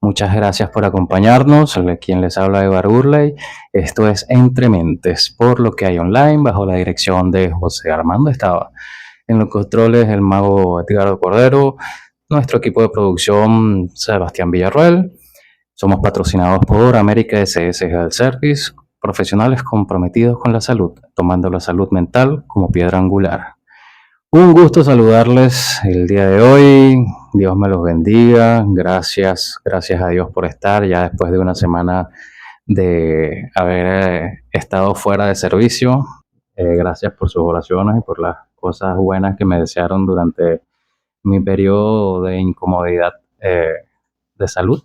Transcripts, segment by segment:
Muchas gracias por acompañarnos. Quien les habla Evar Burley. Esto es Entre Mentes, por lo que hay online, bajo la dirección de José Armando Estaba. En los controles, el mago Edgardo Cordero, nuestro equipo de producción, Sebastián Villarroel. Somos patrocinados por América SS Health Service, profesionales comprometidos con la salud, tomando la salud mental como piedra angular. Un gusto saludarles el día de hoy. Dios me los bendiga. Gracias a Dios por estar ya después de una semana de haber estado fuera de servicio. Gracias por sus oraciones y por las cosas buenas que me desearon durante mi periodo de incomodidad de salud.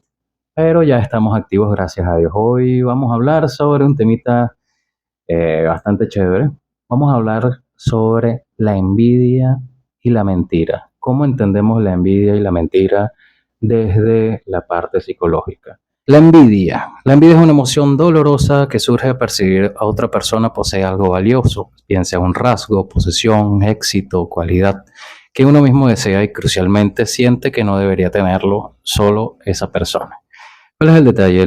Pero ya estamos activos, gracias a Dios. Hoy vamos a hablar sobre un temita bastante chévere. Vamos a hablar sobre la envidia y la mentira. ¿Cómo entendemos la envidia y la mentira desde la parte psicológica? La envidia. La envidia es una emoción dolorosa que surge a percibir a otra persona posee algo valioso, bien sea un rasgo, posesión, éxito, cualidad, que uno mismo desea y crucialmente siente que no debería tenerlo solo esa persona. ¿Cuál es el detalle?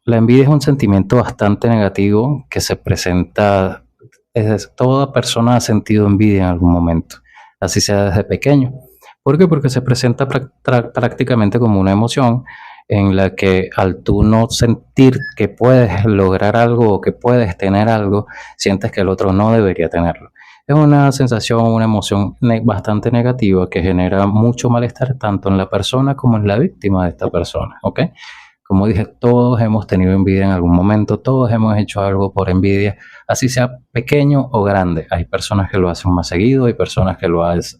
La envidia es un sentimiento bastante negativo que se presenta, toda persona ha sentido envidia en algún momento, así sea desde pequeño. ¿Por qué? Porque se presenta prácticamente como una emoción en la que al tú no sentir que puedes lograr algo o que puedes tener algo, sientes que el otro no debería tenerlo. Es una sensación, una emoción bastante negativa que genera mucho malestar tanto en la persona como en la víctima de esta persona, ¿ok? Como dije, todos hemos tenido envidia en algún momento, todos hemos hecho algo por envidia, así sea pequeño o grande. Hay personas que lo hacen más seguido, hay personas que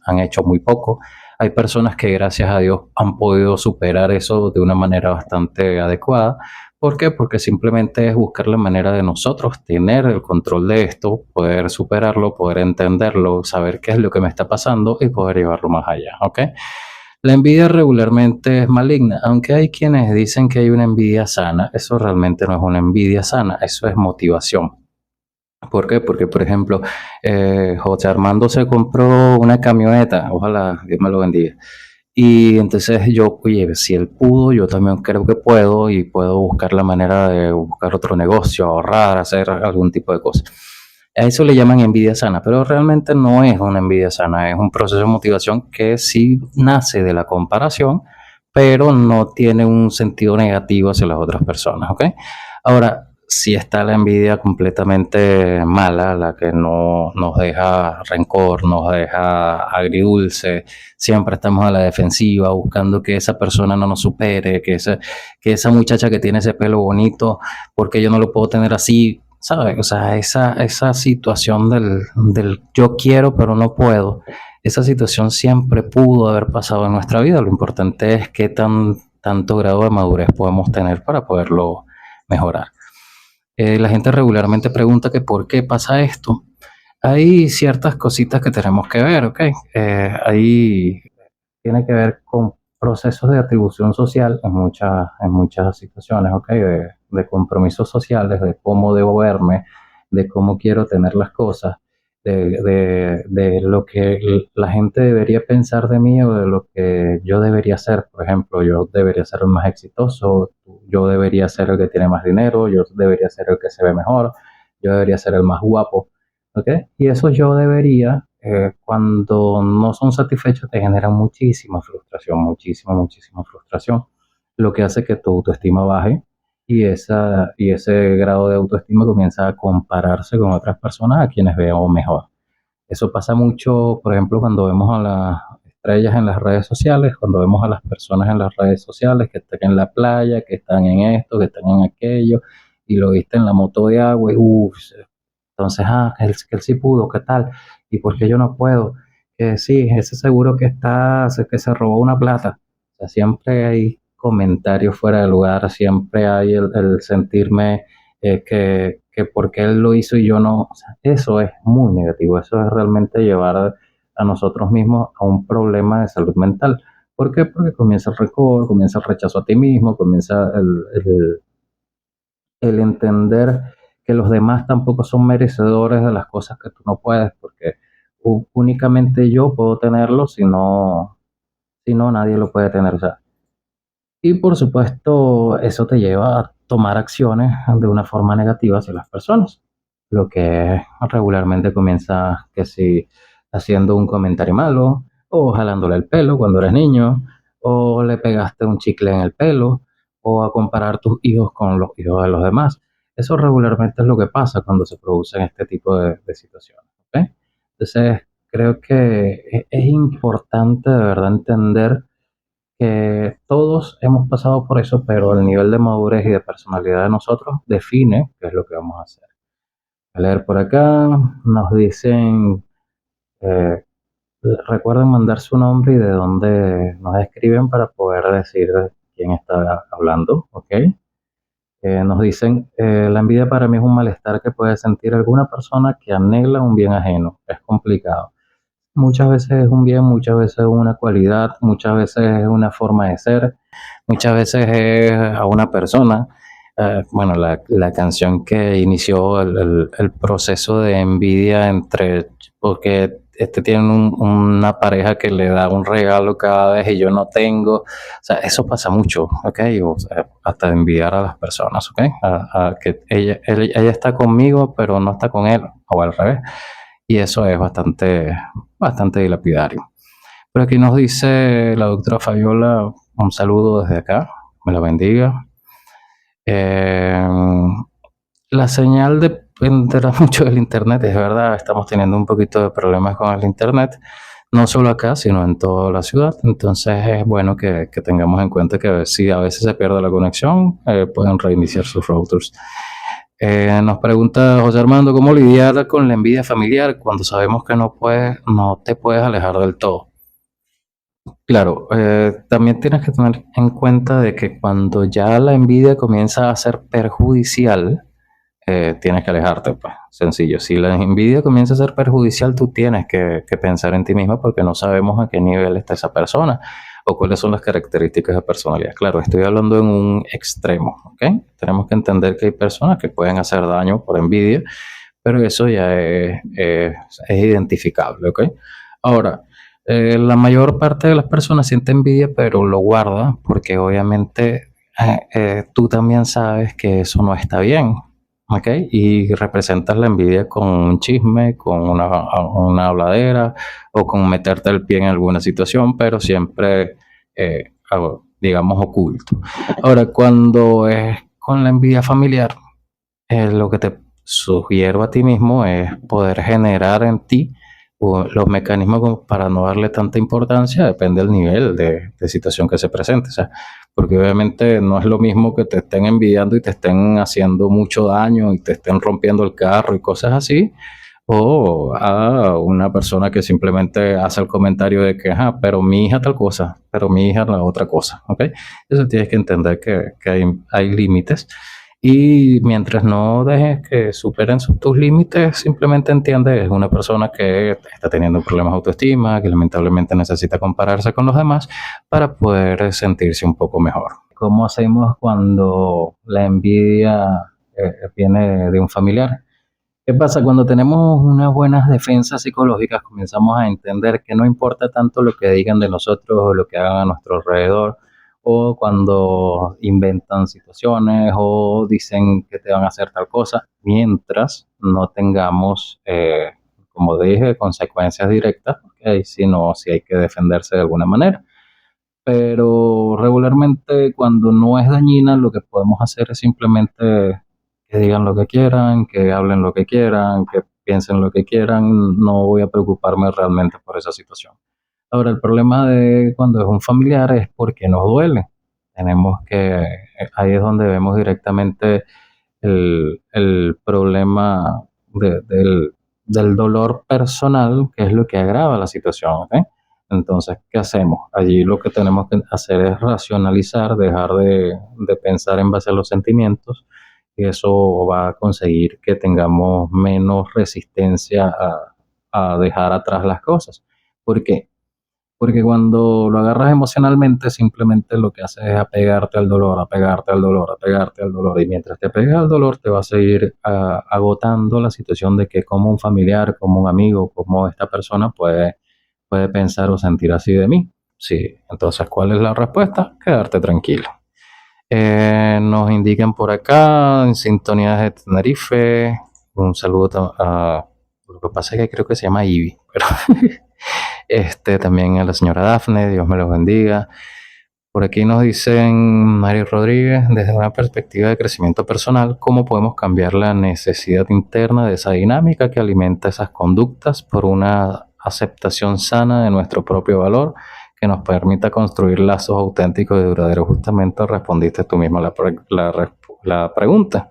han hecho muy poco, hay personas que gracias a Dios han podido superar eso de una manera bastante adecuada. ¿Por qué? Porque simplemente es buscar la manera de nosotros tener el control de esto, poder superarlo, poder entenderlo, saber qué es lo que me está pasando y poder llevarlo más allá, ¿ok? La envidia regularmente es maligna, aunque hay quienes dicen que hay una envidia sana. Eso realmente no es una envidia sana, eso es motivación. ¿Por qué? Porque, por ejemplo, José Armando se compró una camioneta, ojalá Dios me lo bendiga. Y entonces yo, oye, si él pudo, yo también creo que puedo y puedo buscar la manera de buscar otro negocio, ahorrar, hacer algún tipo de cosa. A eso le llaman envidia sana, pero realmente no es una envidia sana, es un proceso de motivación que sí nace de la comparación, pero no tiene un sentido negativo hacia las otras personas, ¿ok? Ahora, si está la envidia completamente mala, la que no nos deja rencor, nos deja agridulce, siempre estamos a la defensiva buscando que esa persona no nos supere, que esa muchacha que tiene ese pelo bonito, porque yo no lo puedo tener así, ¿sabes? O sea, esa situación del yo quiero pero no puedo, esa situación siempre pudo haber pasado en nuestra vida. Lo importante es qué tanto grado de madurez podemos tener para poderlo mejorar. La gente regularmente pregunta que por qué pasa esto. Hay ciertas cositas que tenemos que ver, ¿ok? Ahí tiene que ver con procesos de atribución social en muchas situaciones, ¿ok? De compromisos sociales, de cómo debo verme, de cómo quiero tener las cosas, de lo que la gente debería pensar de mí o de lo que yo debería ser. Por ejemplo, yo debería ser el más exitoso, yo debería ser el que tiene más dinero, yo debería ser el que se ve mejor, yo debería ser el más guapo, ¿ok? Y eso yo debería, cuando no son satisfechos, te generan muchísima frustración, lo que hace que tu autoestima baje y ese grado de autoestima comienza a compararse con otras personas a quienes veo mejor. Eso pasa mucho, por ejemplo, cuando vemos a las estrellas en las redes sociales, cuando vemos a las personas en las redes sociales que están en la playa, que están en esto, que están en aquello, y lo viste en la moto de agua y uff, entonces, que él sí pudo, ¿qué tal? ¿Y por qué yo no puedo? Que sí, ese seguro que se robó una plata. O sea, siempre hay comentarios fuera de lugar, siempre hay el sentirme que porque él lo hizo y yo no. O sea, eso es muy negativo, eso es realmente llevar a nosotros mismos a un problema de salud mental. ¿Por qué? Porque comienza el rencor, comienza el rechazo a ti mismo, comienza el entender que los demás tampoco son merecedores de las cosas que tú no puedes, porque únicamente yo puedo tenerlo, si no nadie lo puede tener. O sea, Y por supuesto, eso te lleva a tomar acciones de una forma negativa hacia las personas. Lo que regularmente comienza que si haciendo un comentario malo, o jalándole el pelo cuando eres niño, o le pegaste un chicle en el pelo, o a comparar tus hijos con los hijos de los demás. Eso regularmente es lo que pasa cuando se producen este tipo de situaciones. ¿Ok? Entonces, creo que es importante de verdad entender que todos hemos pasado por eso, pero el nivel de madurez y de personalidad de nosotros define qué es lo que vamos a hacer. A leer por acá, nos dicen, eh, recuerden mandar su nombre y de dónde nos escriben para poder decir quién está hablando, ¿ok? Nos dicen, la envidia para mí es un malestar que puede sentir alguna persona que anhela un bien ajeno. Es complicado. Muchas veces es un bien, muchas veces es una cualidad, muchas veces es una forma de ser, muchas veces es a una persona. Bueno, la canción que inició el proceso de envidia entre, porque tiene una pareja que le da un regalo cada vez y yo no tengo. O sea, eso pasa mucho, ¿ok? O sea, hasta de envidiar a las personas, ¿ok? A que ella está conmigo, pero no está con él, o al revés. Y eso es bastante dilapidario. Pero aquí nos dice la doctora Fabiola, un saludo desde acá, me la bendiga. Eh, la señal dependerá mucho del internet, es verdad, estamos teniendo un poquito de problemas con el internet, no solo acá, sino en toda la ciudad. Entonces es bueno que tengamos en cuenta que si a veces se pierde la conexión, pueden reiniciar sus routers. Nos pregunta José Armando, ¿cómo lidiar con la envidia familiar cuando sabemos que no te puedes alejar del todo? Claro, también tienes que tener en cuenta de que cuando ya la envidia comienza a ser perjudicial, tienes que alejarte, pues, sencillo. Si la envidia comienza a ser perjudicial, tú tienes que pensar en ti misma porque no sabemos a qué nivel está esa persona o cuáles son las características de personalidad. Claro, estoy hablando en un extremo, ¿ok? Tenemos que entender que hay personas que pueden hacer daño por envidia, pero eso ya es identificable, ¿ok? Ahora, la mayor parte de las personas siente envidia, pero lo guarda porque obviamente tú también sabes que eso no está bien, ¿ok? Y representas la envidia con un chisme, con una habladera o con meterte el pie en alguna situación, pero siempre, digamos, oculto. Ahora, cuando es con la envidia familiar, lo que te sugiero a ti mismo es poder generar en ti los mecanismos para no darle tanta importancia, depende del nivel de situación que se presente. O sea, porque obviamente no es lo mismo que te estén envidiando y te estén haciendo mucho daño y te estén rompiendo el carro y cosas así, o a una persona que simplemente hace el comentario de que, pero mi hija tal cosa, pero mi hija la otra cosa, ¿ok? Eso tienes que entender que hay límites y mientras no dejes que superen tus límites, simplemente entiende que es una persona que está teniendo problemas de autoestima, que lamentablemente necesita compararse con los demás para poder sentirse un poco mejor. ¿Cómo hacemos cuando la envidia viene de un familiar? ¿Qué pasa? Cuando tenemos unas buenas defensas psicológicas, comenzamos a entender que no importa tanto lo que digan de nosotros o lo que hagan a nuestro alrededor, o cuando inventan situaciones o dicen que te van a hacer tal cosa, mientras no tengamos, como dije, consecuencias directas, porque si hay que defenderse de alguna manera. Pero regularmente cuando no es dañina, lo que podemos hacer es simplemente que digan lo que quieran, que hablen lo que quieran, que piensen lo que quieran. No voy a preocuparme realmente por esa situación. Ahora, el problema de cuando es un familiar es porque nos duele. Ahí es donde vemos directamente el problema del dolor personal, que es lo que agrava la situación, ¿ok? Entonces, ¿qué hacemos? Allí lo que tenemos que hacer es racionalizar, dejar de pensar en base a los sentimientos, y eso va a conseguir que tengamos menos resistencia a dejar atrás las cosas. ¿Por qué? Porque cuando lo agarras emocionalmente, simplemente lo que haces es apegarte al dolor, apegarte al dolor, apegarte al dolor. Y mientras te apegas al dolor, te va a seguir agotando la situación de que como un familiar, como un amigo, como esta persona puede pensar o sentir así de mí. Sí, entonces, ¿cuál es la respuesta? Quedarte tranquilo. Nos indican por acá, en sintonía de Tenerife, un saludo a, lo que pasa es que creo que se llama Ivy, pero también a la señora Dafne, Dios me los bendiga. Por aquí nos dicen Mario Rodríguez, desde una perspectiva de crecimiento personal, ¿cómo podemos cambiar la necesidad interna de esa dinámica que alimenta esas conductas por una aceptación sana de nuestro propio valor que nos permita construir lazos auténticos y duraderos? Justamente respondiste tú mismo la pregunta.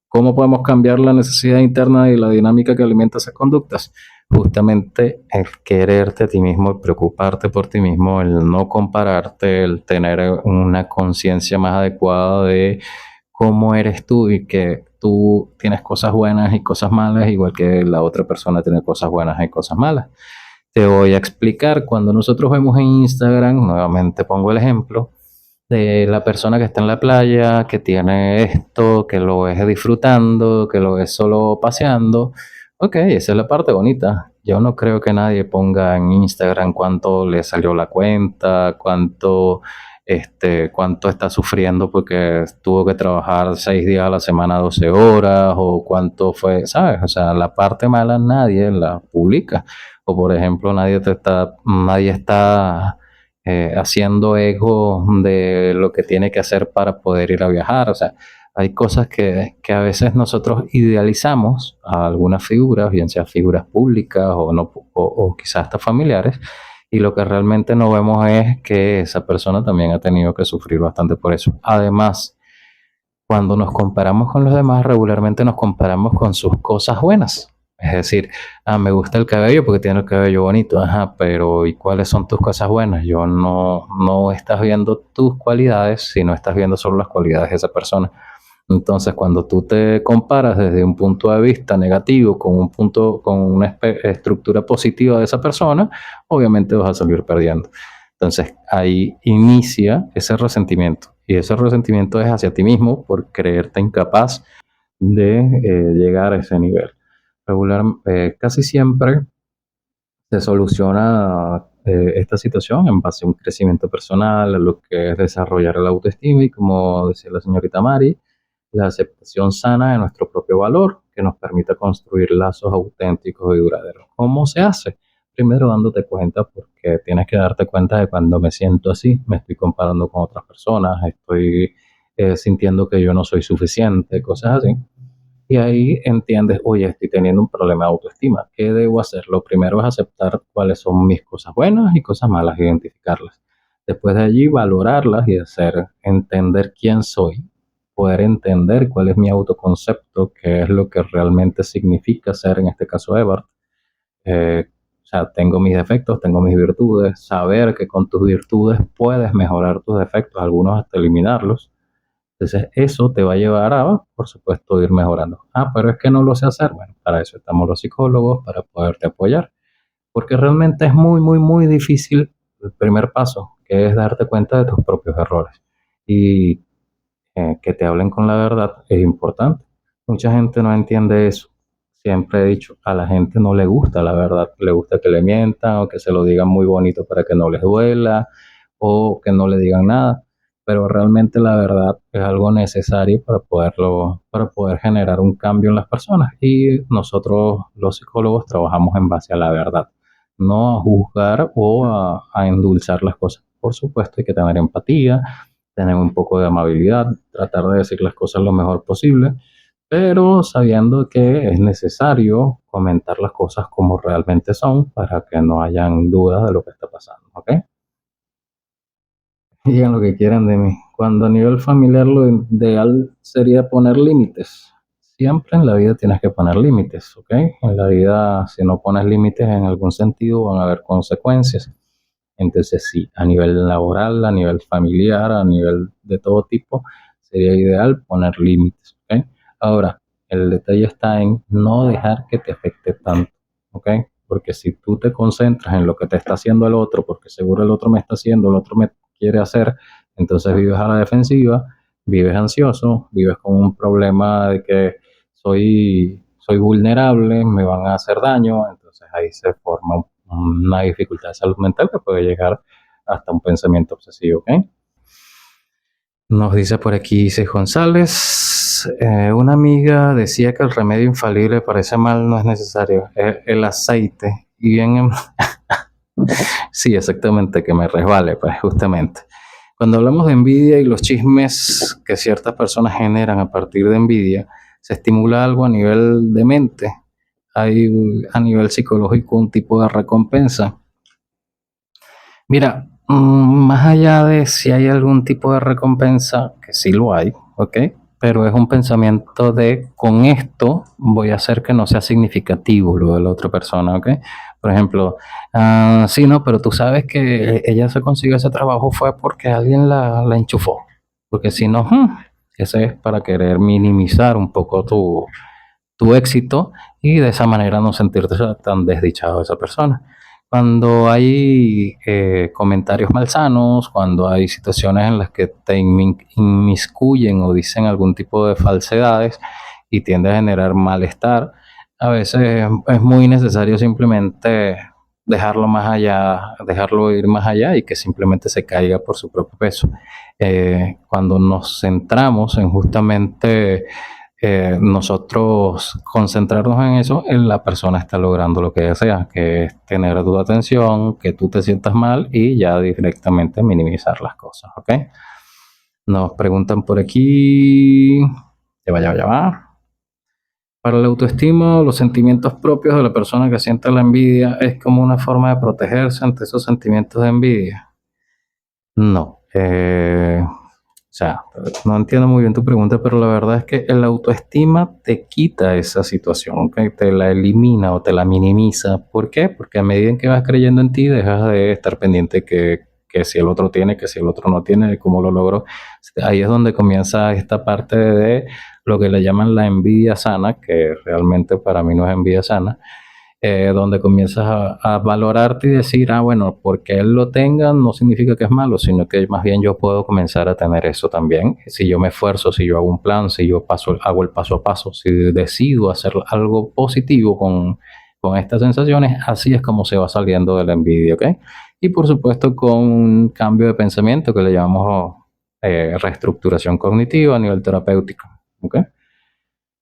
¿Cómo podemos cambiar la necesidad interna y la dinámica que alimenta esas conductas? Justamente el quererte a ti mismo, el preocuparte por ti mismo, el no compararte, el tener una conciencia más adecuada de cómo eres tú y que tú tienes cosas buenas y cosas malas, igual que la otra persona tiene cosas buenas y cosas malas. Te voy a explicar, cuando nosotros vemos en Instagram, nuevamente pongo el ejemplo, de la persona que está en la playa, que tiene esto, que lo ves disfrutando, que lo ves solo paseando. Ok, esa es la parte bonita. Yo no creo que nadie ponga en Instagram cuánto le salió la cuenta, cuánto está sufriendo porque tuvo que trabajar 6 días a la semana, 12 horas, o cuánto fue, ¿sabes? O sea, la parte mala nadie la publica. O por ejemplo, nadie está haciendo ego de lo que tiene que hacer para poder ir a viajar. O sea, hay cosas que a veces nosotros idealizamos a algunas figuras, bien sea figuras públicas o, no, o quizás hasta familiares, y lo que realmente no vemos es que esa persona también ha tenido que sufrir bastante por eso. Además, cuando nos comparamos con los demás, regularmente nos comparamos con sus cosas buenas. Es decir, me gusta el cabello porque tiene el cabello bonito, ajá, pero ¿y cuáles son tus cosas buenas? Yo no estás viendo tus cualidades, sino estás viendo solo las cualidades de esa persona. Entonces, cuando tú te comparas desde un punto de vista negativo con una estructura positiva de esa persona, obviamente vas a salir perdiendo. Entonces, ahí inicia ese resentimiento. Y ese resentimiento es hacia ti mismo por creerte incapaz de llegar a ese nivel. Casi siempre se soluciona esta situación en base a un crecimiento personal, a lo que es desarrollar la autoestima y, como decía la señorita Mari, la aceptación sana de nuestro propio valor que nos permita construir lazos auténticos y duraderos. ¿Cómo se hace? Primero dándote cuenta, porque tienes que darte cuenta de cuando me siento así, me estoy comparando con otras personas, estoy sintiendo que yo no soy suficiente, cosas así. Y ahí entiendes, oye, estoy teniendo un problema de autoestima. ¿Qué debo hacer? Lo primero es aceptar cuáles son mis cosas buenas y cosas malas, identificarlas. Después de allí, valorarlas y hacer, entender quién soy, poder entender cuál es mi autoconcepto, qué es lo que realmente significa ser, en este caso, Ebert. O sea, tengo mis defectos, tengo mis virtudes, saber que con tus virtudes puedes mejorar tus defectos, algunos hasta eliminarlos. Entonces, eso te va a llevar a, por supuesto, ir mejorando. Pero es que no lo sé hacer. Bueno, para eso estamos los psicólogos, para poderte apoyar. Porque realmente es muy, muy, muy difícil el primer paso, que es darte cuenta de tus propios errores. Y que te hablen con la verdad es importante. Mucha gente no entiende eso. Siempre he dicho, a la gente no le gusta la verdad, le gusta que le mientan o que se lo digan muy bonito para que no les duela o que no le digan nada, pero realmente la verdad es algo necesario para poder generar un cambio en las personas, y nosotros los psicólogos trabajamos en base a la verdad, no a juzgar o a endulzar las cosas. Por supuesto, hay que tener empatía, tener un poco de amabilidad, tratar de decir las cosas lo mejor posible, pero sabiendo que es necesario comentar las cosas como realmente son para que no hayan dudas de lo que está pasando, ¿ok? Digan lo que quieran de mí. Cuando a nivel familiar lo ideal sería poner límites. Siempre en la vida tienes que poner límites, ¿ok? En la vida, si no pones límites en algún sentido, van a haber consecuencias. Entonces, sí, a nivel laboral, a nivel familiar, a nivel de todo tipo, sería ideal poner límites, ¿ok? Ahora, el detalle está en no dejar que te afecte tanto, ¿ok? Porque si tú te concentras en lo que te está haciendo el otro, porque seguro el otro me está haciendo, el otro me quiere hacer, entonces vives a la defensiva, vives ansioso, vives con un problema de que soy vulnerable, me van a hacer daño, entonces ahí se forma una dificultad de salud mental que puede llegar hasta un pensamiento obsesivo, ¿ok? Nos dice por aquí Isis González, una amiga decía que el remedio infalible para ese mal no es necesario, el aceite. Y bien, sí, exactamente, que me resbale, pues justamente. Cuando hablamos de envidia y los chismes que ciertas personas generan a partir de envidia, se estimula algo a nivel de mente. Hay a nivel psicológico un tipo de recompensa. Mira, más allá de si hay algún tipo de recompensa, que sí lo hay, ¿ok? Pero es un pensamiento de con esto voy a hacer que no sea significativo lo de la otra persona, ¿ok? Por ejemplo, sí, no, pero tú sabes que ella se consiguió ese trabajo fue porque alguien la enchufó. Porque si no, ese es para querer minimizar un poco tu éxito y de esa manera no sentirte tan desdichado de esa persona. Cuando hay comentarios malsanos, cuando hay situaciones en las que te inmiscuyen o dicen algún tipo de falsedades y tiende a generar malestar, a veces es muy necesario simplemente dejarlo más allá, dejarlo ir más allá y que simplemente se caiga por su propio peso. Cuando nos centramos en justamente nosotros concentrarnos en eso, la persona está logrando lo que desea, que es tener tu atención, que tú te sientas mal y ya directamente minimizar las cosas, ¿ok? Nos preguntan por aquí, ya va. Para la autoestima, los sentimientos propios de la persona que siente la envidia es como una forma de protegerse ante esos sentimientos de envidia. No, o sea, no entiendo muy bien tu pregunta, pero la verdad es que el autoestima te quita esa situación, ¿ok? Te la elimina o te la minimiza. ¿Por qué? Porque a medida en que vas creyendo en ti, dejas de estar pendiente que si el otro tiene, que si el otro no tiene, de cómo lo logró. Ahí es donde comienza esta parte de lo que le llaman la envidia sana, que realmente para mí no es envidia sana, donde comienzas a valorarte y decir, bueno, porque él lo tenga no significa que es malo, sino que más bien yo puedo comenzar a tener eso también. Si yo me esfuerzo, si yo hago un plan, si yo hago el paso a paso, si decido hacer algo positivo con estas sensaciones, así es como se va saliendo de la envidia, ¿ok? Y por supuesto con un cambio de pensamiento que le llamamos reestructuración cognitiva a nivel terapéutico, ¿ok?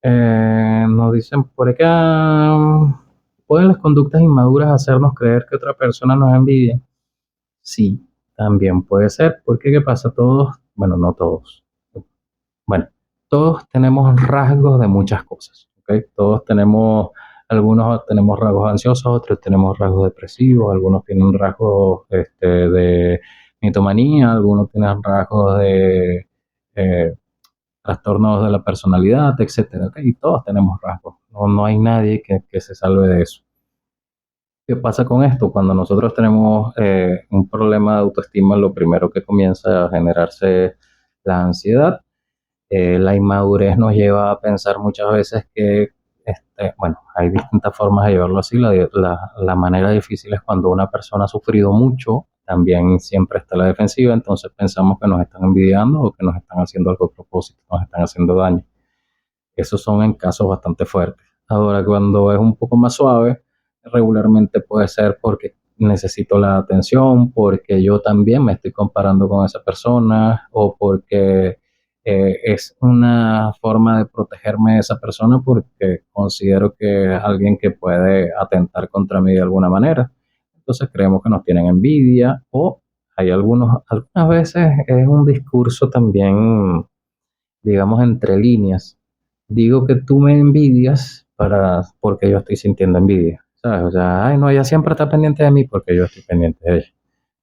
Nos dicen por acá, ¿pueden las conductas inmaduras hacernos creer que otra persona nos envidia? Sí, también puede ser, porque ¿qué pasa? Todos, bueno, no todos, bueno, todos tenemos rasgos de muchas cosas, ¿ok? Todos tenemos, algunos tenemos rasgos ansiosos, otros tenemos rasgos depresivos, algunos tienen rasgos de mitomanía, algunos tienen rasgos de eh, trastornos de la personalidad, etcétera, ¿ok? Y todos tenemos rasgos, no hay nadie que se salve de eso. ¿Qué pasa con esto? Cuando nosotros tenemos un problema de autoestima, lo primero que comienza a generarse la ansiedad. La inmadurez nos lleva a pensar muchas veces que, bueno, hay distintas formas de llevarlo así. La manera difícil es cuando una persona ha sufrido mucho, también siempre está a la defensiva, entonces pensamos que nos están envidiando o que nos están haciendo algo a propósito, nos están haciendo daño. Esos son en casos bastante fuertes. Ahora, cuando es un poco más suave, regularmente puede ser porque necesito la atención, porque yo también me estoy comparando con esa persona o porque es una forma de protegerme de esa persona porque considero que es alguien que puede atentar contra mí de alguna manera. Entonces creemos que nos tienen envidia o hay algunas veces es un discurso también, digamos, entre líneas. Digo que tú me envidias porque yo estoy sintiendo envidia, ¿sabes? O sea, ay, no, ella siempre está pendiente de mí porque yo estoy pendiente de ella.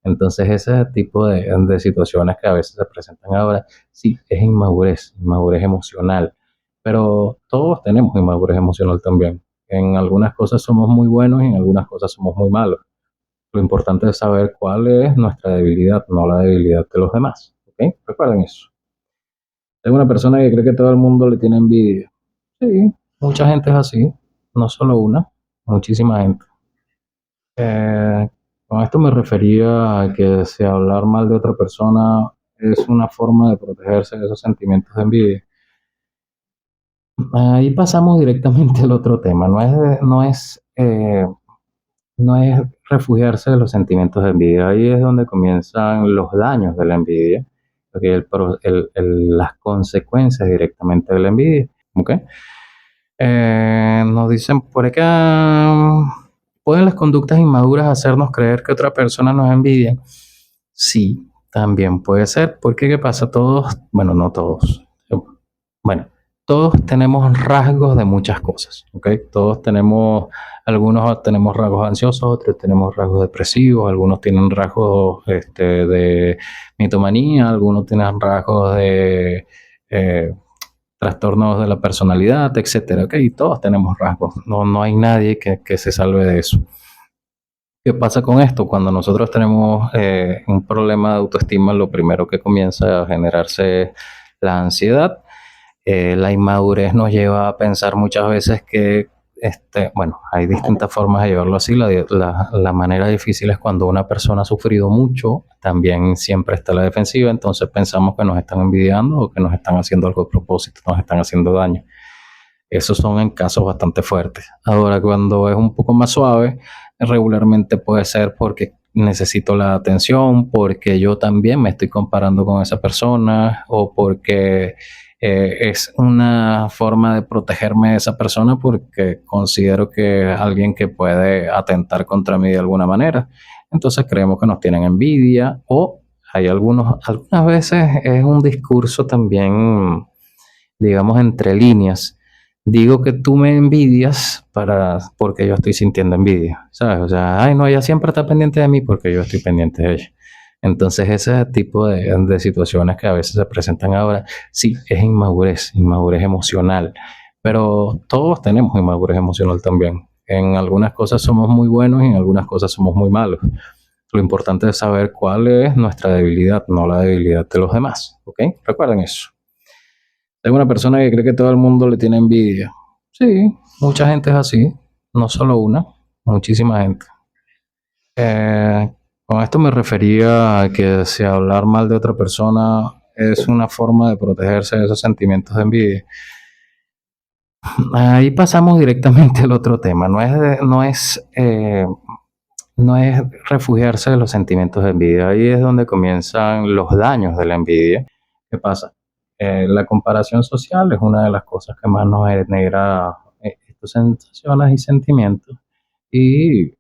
Entonces, ese tipo de situaciones que a veces se presentan ahora, sí, es inmadurez, inmadurez emocional. Pero todos tenemos inmadurez emocional también. En algunas cosas somos muy buenos y en algunas cosas somos muy malos. Lo importante es saber cuál es nuestra debilidad, no la debilidad de los demás. ¿Ok? Recuerden eso. Es una persona que cree que todo el mundo le tiene envidia. Sí, mucha gente es así, no solo una, muchísima gente. Con esto me refería a que si hablar mal de otra persona es una forma de protegerse de esos sentimientos de envidia. Ahí pasamos directamente al otro tema. No es refugiarse de los sentimientos de envidia. Ahí es donde comienzan los daños de la envidia, porque las consecuencias directamente de la envidia. ¿Ok? Nos dicen por acá, ¿pueden las conductas inmaduras hacernos creer que otra persona nos envidia? Sí, también puede ser, porque ¿qué pasa? Todos, bueno, no todos, bueno, todos tenemos rasgos de muchas cosas, ¿ok? Todos tenemos, algunos tenemos rasgos ansiosos, otros tenemos rasgos depresivos, algunos tienen rasgos de mitomanía, algunos tienen rasgos de eh, trastornos de la personalidad, etcétera, ¿ok? Y todos tenemos rasgos, no hay nadie que se salve de eso. ¿Qué pasa con esto? Cuando nosotros tenemos un problema de autoestima, lo primero que comienza a generarse es la ansiedad. La inmadurez nos lleva a pensar muchas veces que, bueno, hay distintas formas de llevarlo así. La manera difícil es cuando una persona ha sufrido mucho, también siempre está a la defensiva, entonces pensamos que nos están envidiando o que nos están haciendo algo a propósito, nos están haciendo daño. Esos son en casos bastante fuertes. Ahora, cuando es un poco más suave, regularmente puede ser porque necesito la atención, porque yo también me estoy comparando con esa persona o porque es una forma de protegerme de esa persona porque considero que es alguien que puede atentar contra mí de alguna manera. Entonces creemos que nos tienen envidia o hay algunas veces es un discurso también, digamos, entre líneas. Digo que tú me envidias porque yo estoy sintiendo envidia, ¿sabes? O sea, ay, no, ella siempre está pendiente de mí porque yo estoy pendiente de ella. Entonces, ese tipo de situaciones que a veces se presentan ahora, sí, es inmadurez emocional, pero todos tenemos inmadurez emocional también. En algunas cosas somos muy buenos y en algunas cosas somos muy malos. Lo importante es saber cuál es nuestra debilidad, no la debilidad de los demás, ¿ok? Recuerden eso. Hay una persona que cree que todo el mundo le tiene envidia. Sí, mucha gente es así, no solo una, muchísima gente. Con esto me refería a que si hablar mal de otra persona es una forma de protegerse de esos sentimientos de envidia. Ahí pasamos directamente al otro tema. No es refugiarse de los sentimientos de envidia. Ahí es donde comienzan los daños de la envidia. ¿Qué pasa? La comparación social es una de las cosas que más nos genera estas sensaciones y sentimientos y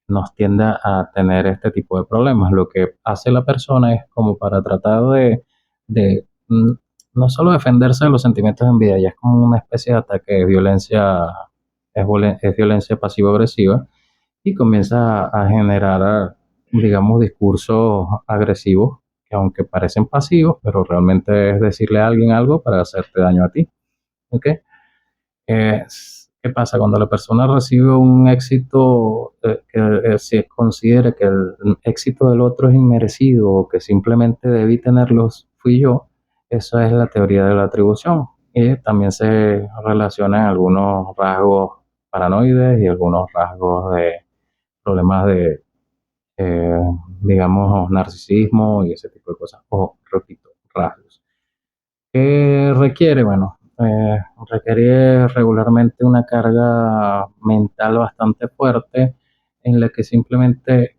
nos tiende a tener este tipo de problemas. Lo que hace la persona es como para tratar de no solo defenderse de los sentimientos de envidia, ya es como una especie de ataque de violencia, es violencia pasivo-agresiva y comienza a generar, digamos, discursos agresivos que aunque parecen pasivos, pero realmente es decirle a alguien algo para hacerte daño a ti. ¿Ok? ¿Qué pasa? Cuando la persona recibe un éxito que se considera que el éxito del otro es inmerecido o que simplemente debí tenerlos fui yo, eso es la teoría de la atribución. Y también se relacionan algunos rasgos paranoides y algunos rasgos de problemas de, eh, digamos, narcisismo y ese tipo de cosas. O, repito, rasgos. ¿Qué requiere? Bueno, requiere regularmente una carga mental bastante fuerte en la que simplemente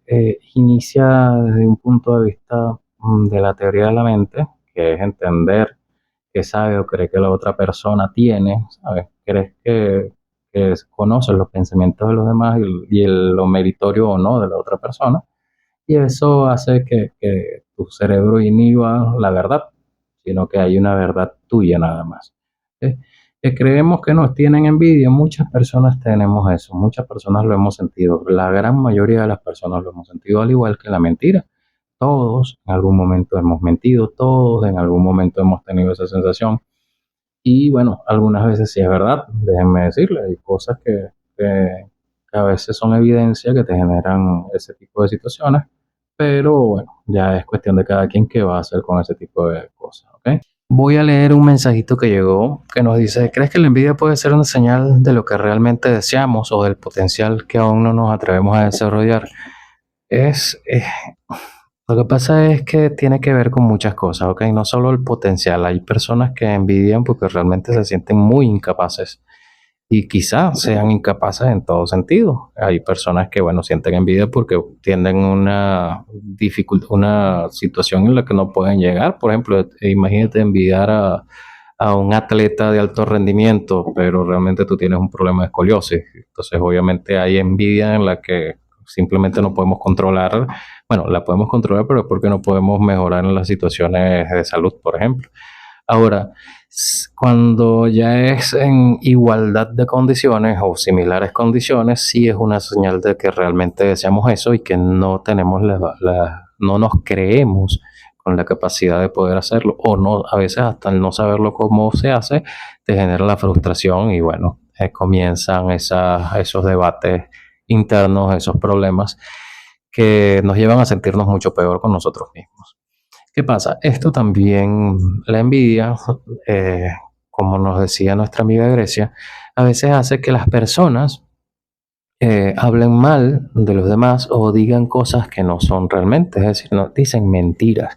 inicia desde un punto de vista de la teoría de la mente, que es entender que sabe o cree que la otra persona tiene, ¿sabes? Crees que conoces los pensamientos de los demás lo meritorio o no de la otra persona, y eso hace que tu cerebro inhiba la verdad, sino que hay una verdad tuya nada más. ¿Sí? Que creemos que nos tienen envidia, muchas personas tenemos eso, muchas personas lo hemos sentido, la gran mayoría de las personas lo hemos sentido, al igual que la mentira. Todos en algún momento hemos mentido, todos en algún momento hemos tenido esa sensación. Y bueno, algunas veces sí es verdad, déjenme decirle, hay cosas que a veces son evidencia que te generan ese tipo de situaciones, pero bueno, ya es cuestión de cada quien qué va a hacer con ese tipo de cosas, ¿ok? Voy a leer un mensajito que llegó que nos dice, ¿crees que la envidia puede ser una señal de lo que realmente deseamos o del potencial que aún no nos atrevemos a desarrollar? Es, eh, lo que pasa es que tiene que ver con muchas cosas, ¿ok? No solo el potencial, hay personas que envidian porque realmente se sienten muy incapaces y quizás sean incapaces en todo sentido. Hay personas que, bueno, sienten envidia porque tienen una dificultad, una situación en la que no pueden llegar. Por ejemplo, imagínate envidiar a un atleta de alto rendimiento, pero realmente tú tienes un problema de escoliosis. Entonces, obviamente hay envidia en la que simplemente no podemos controlar. Bueno, la podemos controlar, pero es porque no podemos mejorar en las situaciones de salud, por ejemplo. Ahora, cuando ya es en igualdad de condiciones o similares condiciones, sí es una señal de que realmente deseamos eso y que no tenemos no nos creemos con la capacidad de poder hacerlo, o no, a veces hasta el no saberlo cómo se hace, te genera la frustración y bueno, comienzan esos debates internos, esos problemas que nos llevan a sentirnos mucho peor con nosotros mismos. ¿Qué pasa? Esto también, la envidia, eh, como nos decía nuestra amiga Grecia, a veces hace que las personas hablen mal de los demás o digan cosas que no son realmente, es decir, no, dicen mentiras.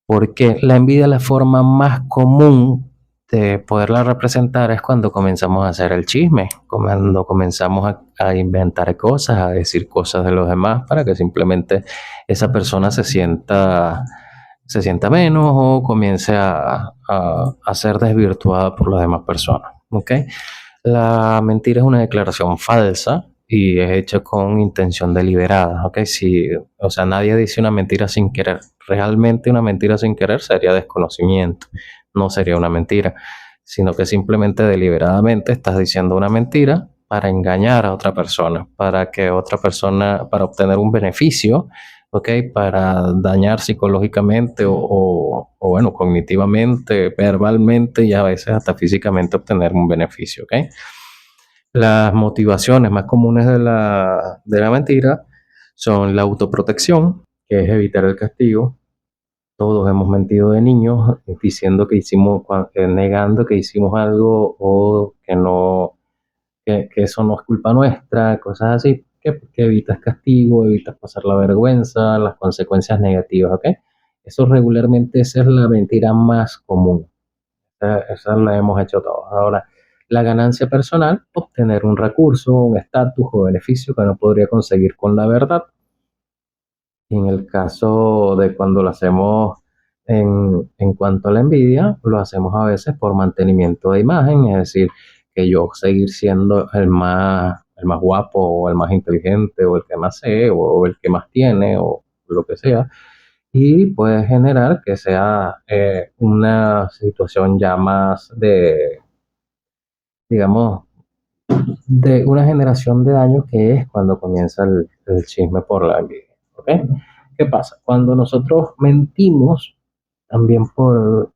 Porque la envidia, la forma más común de poderla representar es cuando comenzamos a hacer el chisme, cuando comenzamos a inventar cosas, a decir cosas de los demás para que simplemente esa persona se sienta menos o comience a ser desvirtuada por las demás personas. ¿Ok? La mentira es una declaración falsa y es hecha con intención deliberada, ¿ok? Si, o sea, nadie dice una mentira sin querer. Realmente una mentira sin querer sería desconocimiento, no sería una mentira, sino que simplemente deliberadamente estás diciendo una mentira para engañar a otra persona, para que otra persona, para obtener un beneficio, ¿ok? Para dañar psicológicamente o bueno, cognitivamente, verbalmente y a veces hasta físicamente obtener un beneficio, ¿ok? Las motivaciones más comunes de la mentira son la autoprotección, que es evitar el castigo. Todos hemos mentido de niños diciendo que hicimos, negando que hicimos algo o que no, que eso no es culpa nuestra, cosas así, que evitas castigo, evitas pasar la vergüenza, las consecuencias negativas, ¿ok? Eso regularmente esa es la mentira más común. Esa la hemos hecho todos. Ahora, la ganancia personal, obtener un recurso, un estatus o beneficio que no podría conseguir con la verdad. Y en el caso de cuando lo hacemos en cuanto a la envidia, lo hacemos a veces por mantenimiento de imagen, es decir, que yo seguir siendo el más guapo o el más inteligente o el que más sé o el que más tiene o lo que sea. Y puede generar que sea una situación ya más digamos, de una generación de daño que es cuando comienza el chisme por la envidia. ¿Ok? ¿Qué pasa? Cuando nosotros mentimos, también por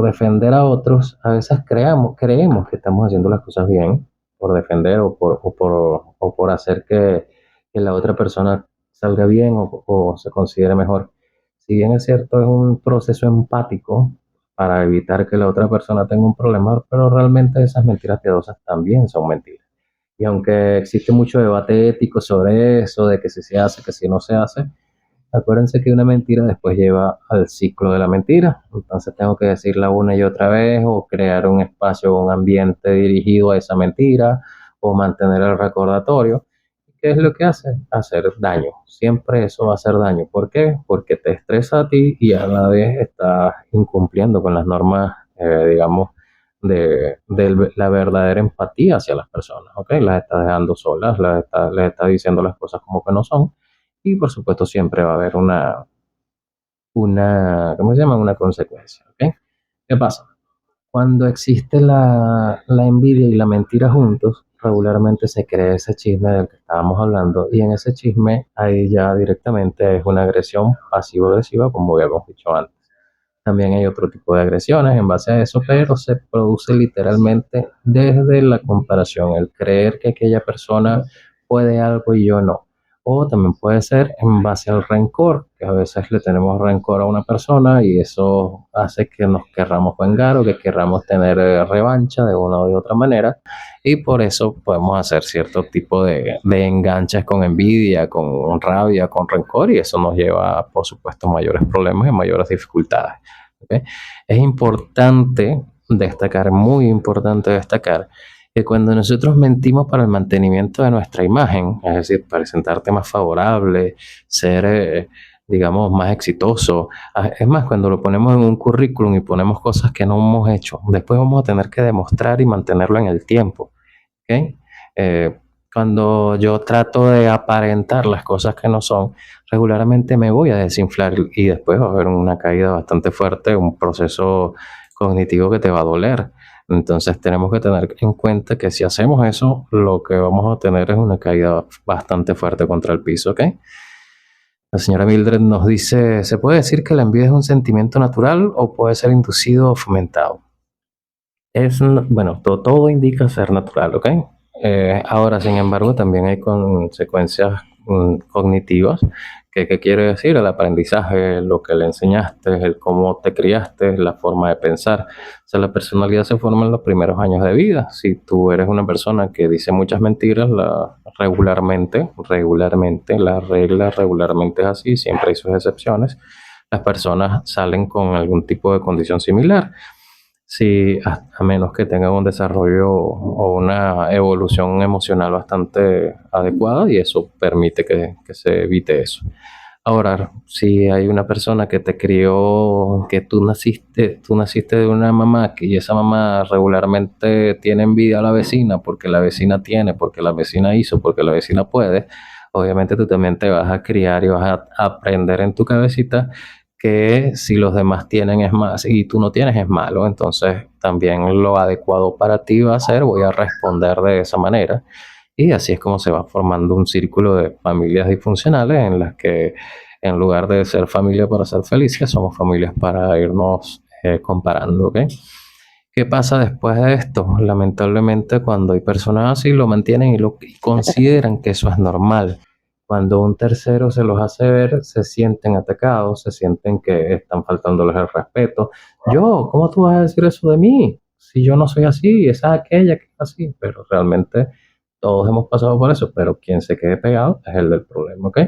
defender a otros, a veces creemos que estamos haciendo las cosas bien, por defender o por hacer que la otra persona salga bien o se considere mejor. Si bien es cierto, es un proceso empático para evitar que la otra persona tenga un problema, pero realmente esas mentiras piadosas también son mentiras. Y aunque existe mucho debate ético sobre eso, de que si se hace, que si no se hace, acuérdense que una mentira después lleva al ciclo de la mentira. Entonces tengo que decirla una y otra vez o crear un espacio, un ambiente dirigido a esa mentira o mantener el recordatorio. ¿Qué es lo que hace? Hacer daño. Siempre eso va a hacer daño. ¿Por qué? Porque te estresa a ti y a la vez estás incumpliendo con las normas, digamos, de la verdadera empatía hacia las personas. ¿Ok? Las estás dejando solas, les estás diciendo las cosas como que no son. Y por supuesto siempre va a haber ¿cómo se llama? Una consecuencia. ¿Ok? ¿Qué pasa? Cuando existe la envidia y la mentira juntos, regularmente se crea ese chisme del que estábamos hablando y en ese chisme ahí ya directamente es una agresión pasivo-agresiva como habíamos dicho antes. También hay otro tipo de agresiones en base a eso, pero se produce literalmente desde la comparación, el creer que aquella persona puede algo y yo no. O también puede ser en base al rencor, que a veces le tenemos rencor a una persona y eso hace que nos querramos vengar o que querramos tener revancha de una o de otra manera. Y por eso podemos hacer cierto tipo de enganches con envidia, con rabia, con rencor y eso nos lleva, por supuesto, a mayores problemas y mayores dificultades. ¿Okay? Es importante destacar, muy importante destacar, que cuando nosotros mentimos para el mantenimiento de nuestra imagen, es decir, para presentarte más favorable, ser, digamos, más exitoso, es más, cuando lo ponemos en un currículum y ponemos cosas que no hemos hecho, después vamos a tener que demostrar y mantenerlo en el tiempo, ¿ok? Eh, Cuando yo trato de aparentar las cosas que no son, regularmente me voy a desinflar y después va a haber una caída bastante fuerte, un proceso cognitivo que te va a doler. Entonces tenemos que tener en cuenta que si hacemos eso, lo que vamos a tener es una caída bastante fuerte contra el piso, ¿ok? La señora Mildred nos dice, ¿se puede decir que la envidia es un sentimiento natural o puede ser inducido o fomentado? Bueno, todo indica ser natural, ¿ok? Ahora, sin embargo, también hay consecuencias cognitivas. ¿Qué quiere decir? El aprendizaje, lo que le enseñaste, el cómo te criaste, la forma de pensar. O sea, la personalidad se forma en los primeros años de vida. Si tú eres una persona que dice muchas mentiras, la regla regularmente es así, siempre hay sus excepciones. Las personas salen con algún tipo de condición similar. Sí, a menos que tengan un desarrollo o una evolución emocional bastante adecuada y eso permite que se evite eso. Ahora, si hay una persona que te crió, que tú naciste de una mamá y esa mamá regularmente tiene envidia a la vecina porque la vecina tiene, porque la vecina hizo, porque la vecina puede, obviamente tú también te vas a criar y vas a aprender en tu cabecita que si los demás tienen es más y tú no tienes es malo, entonces también lo adecuado para ti va a ser voy a responder de esa manera y así es como se va formando un círculo de familias disfuncionales en las que en lugar de ser familia para ser felices, somos familias para irnos comparando, ¿ok? ¿Qué pasa después de esto? Lamentablemente, cuando hay personas así, lo mantienen y consideran que eso es normal. Cuando un tercero se los hace ver, se sienten atacados, se sienten que están faltándoles el respeto. Yo, ¿cómo tú vas a decir eso de mí? Si yo no soy así, esa es aquella que es así. Pero realmente todos hemos pasado por eso, pero quien se quede pegado es el del problema, ¿ok?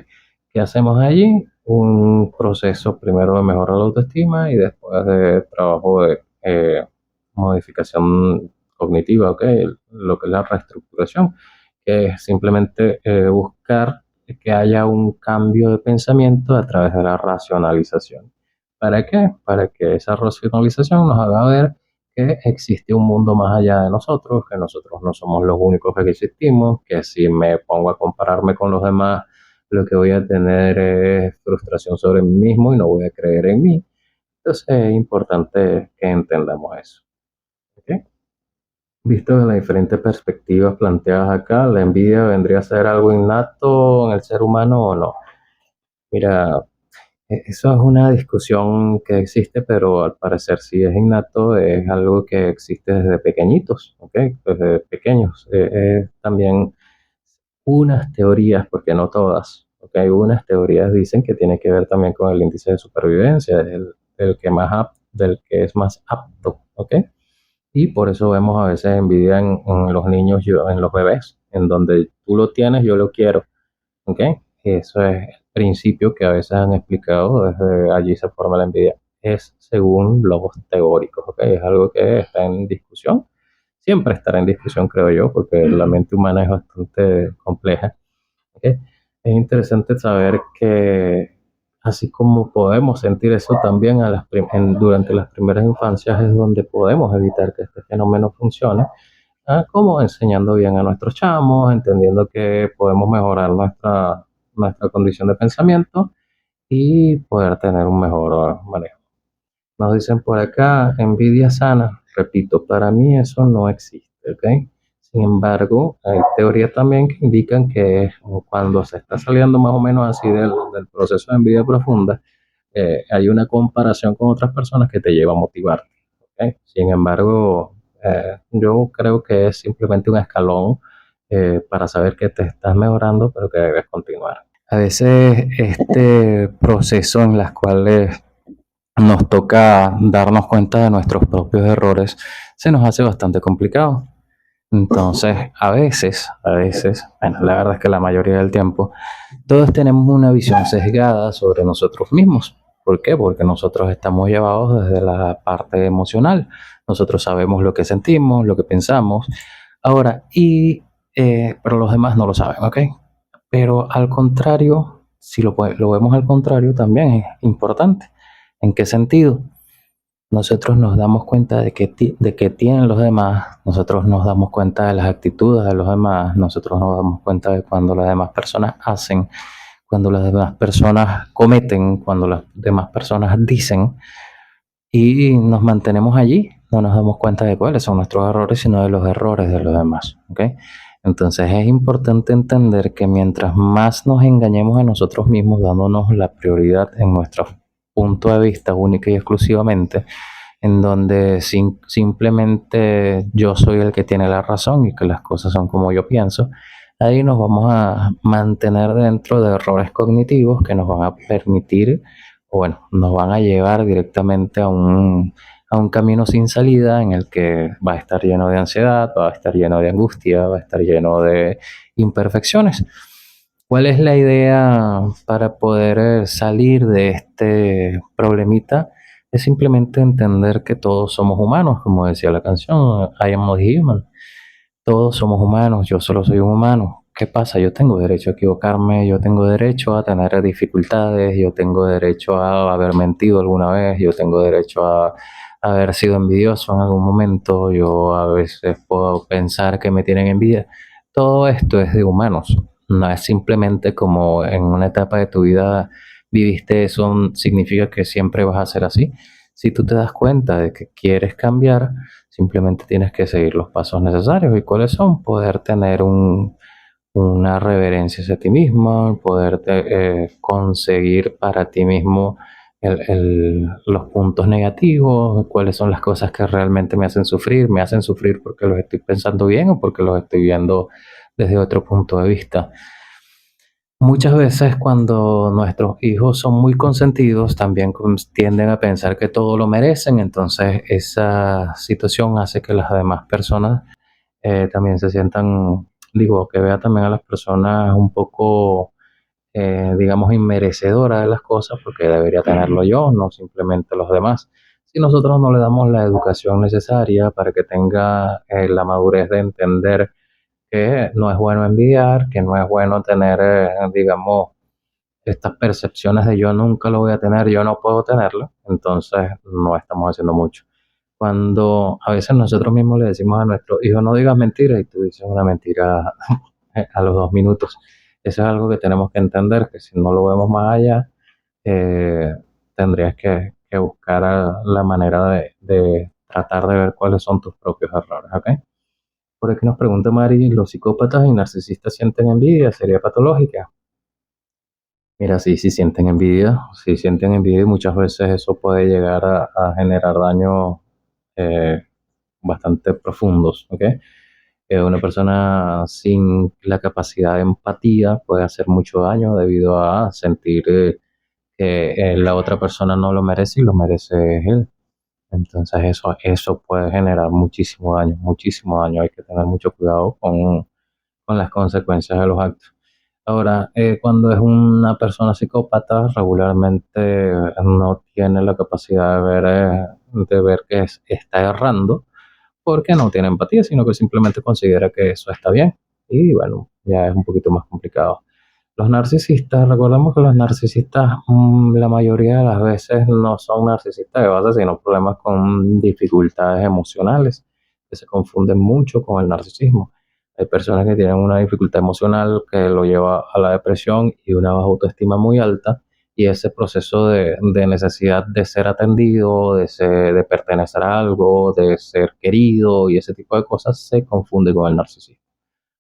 ¿Qué hacemos allí? Un proceso primero de mejorar la autoestima y después de trabajo de modificación cognitiva, ¿ok? Lo que es la reestructuración, que es simplemente buscar que haya un cambio de pensamiento a través de la racionalización. ¿Para qué? Para que esa racionalización nos haga ver que existe un mundo más allá de nosotros, que nosotros no somos los únicos que existimos, que si me pongo a compararme con los demás, lo que voy a tener es frustración sobre mí mismo y no voy a creer en mí. Entonces es importante que entendamos eso. ¿Ok? Visto de las diferentes perspectivas planteadas acá, ¿la envidia vendría a ser algo innato en el ser humano o no? Mira, eso es una discusión que existe, pero al parecer si es innato es algo que existe desde pequeñitos, ¿ok? Desde pequeños. También unas teorías, porque no todas, ¿ok? Unas teorías dicen que tiene que ver también con el índice de supervivencia, del que del que es más apto, ¿ok? Y por eso vemos a veces envidia en los niños, en los bebés, en donde tú lo tienes, yo lo quiero. ¿Ok? Eso es el principio que a veces han explicado, desde allí se forma la envidia. Es según los teóricos, ¿ok? Es algo que está en discusión. Siempre estará en discusión, creo yo, porque la mente humana es bastante compleja. ¿Ok? Es interesante saber que así como podemos sentir eso también durante las primeras infancias es donde podemos evitar que este fenómeno funcione, como enseñando bien a nuestros chamos, entendiendo que podemos mejorar nuestra condición de pensamiento y poder tener un mejor manejo. Nos dicen por acá, envidia sana. Repito, para mí eso no existe, ¿ok? Sin embargo, hay teorías también que indican que cuando se está saliendo más o menos así del proceso de envidia profunda, hay una comparación con otras personas que te lleva a motivarte, ¿ok? Sin embargo, yo creo que es simplemente un escalón para saber que te estás mejorando, pero que debes continuar. A veces este proceso en las cuales nos toca darnos cuenta de nuestros propios errores, se nos hace bastante complicado. Entonces, bueno, la verdad es que la mayoría del tiempo, todos tenemos una visión sesgada sobre nosotros mismos. ¿Por qué? Porque nosotros estamos llevados desde la parte emocional. Nosotros sabemos lo que sentimos, lo que pensamos. Ahora, pero los demás no lo saben, ¿ok? Pero al contrario, si lo vemos al contrario, también es importante. ¿En qué sentido? Nosotros nos damos cuenta de que tienen los demás, nosotros nos damos cuenta de las actitudes de los demás, nosotros nos damos cuenta de cuando las demás personas hacen, cuando las demás personas cometen, cuando las demás personas dicen, y nos mantenemos allí, no nos damos cuenta de cuáles son nuestros errores, sino de los errores de los demás, ¿ok? Entonces es importante entender que mientras más nos engañemos a nosotros mismos, dándonos la prioridad en nuestro punto de vista única y exclusivamente, en donde simplemente yo soy el que tiene la razón y que las cosas son como yo pienso, ahí nos vamos a mantener dentro de errores cognitivos que nos van a permitir, o bueno, nos van a llevar directamente a un camino sin salida en el que va a estar lleno de ansiedad, va a estar lleno de angustia, va a estar lleno de imperfecciones. ¿Cuál es la idea para poder salir de este problemita? Es simplemente entender que todos somos humanos, como decía la canción, I am not human. Todos somos humanos, yo solo soy un humano. ¿Qué pasa? Yo tengo derecho a equivocarme, yo tengo derecho a tener dificultades, yo tengo derecho a haber mentido alguna vez, yo tengo derecho a haber sido envidioso en algún momento, yo a veces puedo pensar que me tienen envidia. Todo esto es de humanos, no es simplemente como en una etapa de tu vida viviste eso, significa que siempre vas a ser así. Si tú te das cuenta de que quieres cambiar, simplemente tienes que seguir los pasos necesarios. ¿Y cuáles son? Poder tener una reverencia hacia ti mismo, poder conseguir para ti mismo los puntos negativos, cuáles son las cosas que realmente me hacen sufrir porque los estoy pensando bien o porque los estoy viendo desde otro punto de vista. Muchas veces cuando nuestros hijos son muy consentidos, también tienden a pensar que todo lo merecen, entonces esa situación hace que las demás personas también se sientan, digo, que vea también a las personas un poco, digamos, inmerecedoras de las cosas, porque debería tenerlo yo, no simplemente los demás. Si nosotros no le damos la educación necesaria para que tenga la madurez de entender que no es bueno envidiar, que no es bueno tener, digamos, estas percepciones de yo nunca lo voy a tener, yo no puedo tenerlo, entonces no estamos haciendo mucho. Cuando a veces nosotros mismos le decimos a nuestro hijo, no digas mentiras, y tú dices una mentira a los 2 minutos. Eso es algo que tenemos que entender, que si no lo vemos más allá, eh, tendrías que buscar la manera de tratar de ver cuáles son tus propios errores, ¿ok? Por aquí nos pregunta Mari, ¿los psicópatas y narcisistas sienten envidia? ¿Sería patológica? Mira, sí, sí sienten envidia y muchas veces eso puede llegar a generar daños eh, bastante profundos, ¿ok? Una persona sin la capacidad de empatía puede hacer mucho daño debido a sentir que la otra persona no lo merece y lo merece él. Entonces eso puede generar muchísimo daño, muchísimo daño. Hay que tener mucho cuidado con las consecuencias de los actos. Ahora, cuando es una persona psicópata, regularmente no tiene la capacidad de ver que está errando porque no tiene empatía, sino que simplemente considera que eso está bien. Y bueno, ya es un poquito más complicado. Los narcisistas, recordemos que los narcisistas la mayoría de las veces no son narcisistas de base, sino problemas con dificultades emocionales, que se confunden mucho con el narcisismo. Hay personas que tienen una dificultad emocional que lo lleva a la depresión y una baja autoestima muy alta, y ese proceso de necesidad de ser atendido, de pertenecer a algo, de ser querido y ese tipo de cosas se confunde con el narcisismo.